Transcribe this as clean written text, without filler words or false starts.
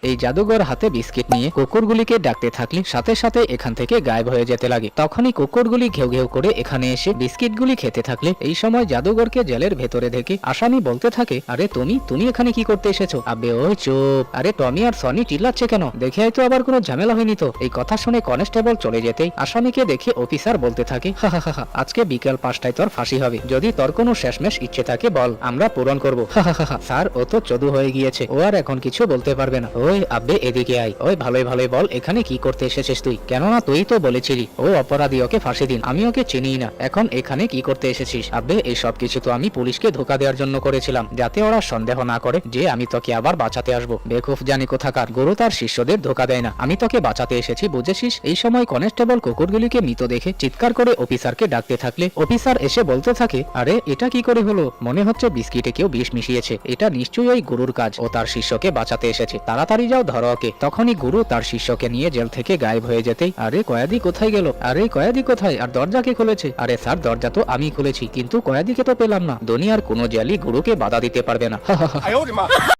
এই জাদুঘর হাতে বিস্কিট নিয়ে কুকুরগুলিকে ডাকতে থাকলে সাথে সাথে এখান থেকে গায়েব হয়ে যেতে লাগে। তখনই কুকুরগুলি ঘেউ ঘেউ করে এখানে এসে বিস্কিটগুলি খেতে থাকলে এই সময় জাদুঘরকে জেলের ভেতরে দেখে আসামি বলতে থাকে, আরে তুমি এখানে কি করতে এসেছো? আবে ওই চুপ, আরে টমি আর সনি চিল্লাচ্ছে কেন? দেখে হয়তো আবার কোনো ঝামেলা হয়নি তো? এই কথা শুনে কনস্টেবল চলে যেতেই আসামিকে দেখে অফিসার বলতে থাকে, হা হা হা, আজকে বিকেল 5টায় তোর ফাঁসি হবে। যদি তোর কোনো শেষমেশ ইচ্ছে থাকে বল, আমরা পূরণ করবো। হা হা হা, স্যার ও তো চদু হয়ে গিয়েছে, ও আর এখন কিছু বলতে পারবে না। ওই আব্বে এদিকে আয়। ওই ভালোই বল এখানে কি করতে এসেছিস তুই? কেননা তুই তো বলেছিলি ও অপরাধী, ওকে ফাঁসি দিন। আমি ওকে চিনি না, এখন এখানে কি করতে এসেছিস? আব্বে এই সব কিছু তো আমি পুলিশকে ধোকা দেওয়ার জন্য করেছিলাম, যাতে ওরা সন্দেহ না করে যে আমি তোকে আবার বাঁচাতে আসবো। বেকুফ জানি কোথাকার, গুরু তার শিষ্যদের ধোকা দেয় না। আমি তোকে বাঁচাতে এসেছি, বুঝেছিস? এই সময় কনস্টেবল কুকুরগুলিকে মৃত দেখে চিৎকার করে অফিসারকে ডাকতে থাকলে অফিসার এসে বলতে থাকে, আরে এটা কি করে হলো? মনে হচ্ছে বিস্কিটে কেউ বিষ মিশিয়েছে। এটা নিশ্চয়ই ওই গুরুর কাজ, ও তার শিষ্যকে বাঁচাতে এসেছে। তাড়াতাড়ি যাও, ধরো ওকে। তখনই গুরু তার শিষ্যকে নিয়ে জেল থেকে গায়েব হয়ে যেতেই, আরে কয়েদি কোথায় গেল? আরে কয়েদি কোথায়? আর দরজা কে খুলেছে? আরে স্যার দরজা তো আমি খুলেছি, কিন্তু কয়েদিকে তো পেলাম না। দুনিয়ার কোনো জেলই গুরুকে বাধা দিতে পারবে না।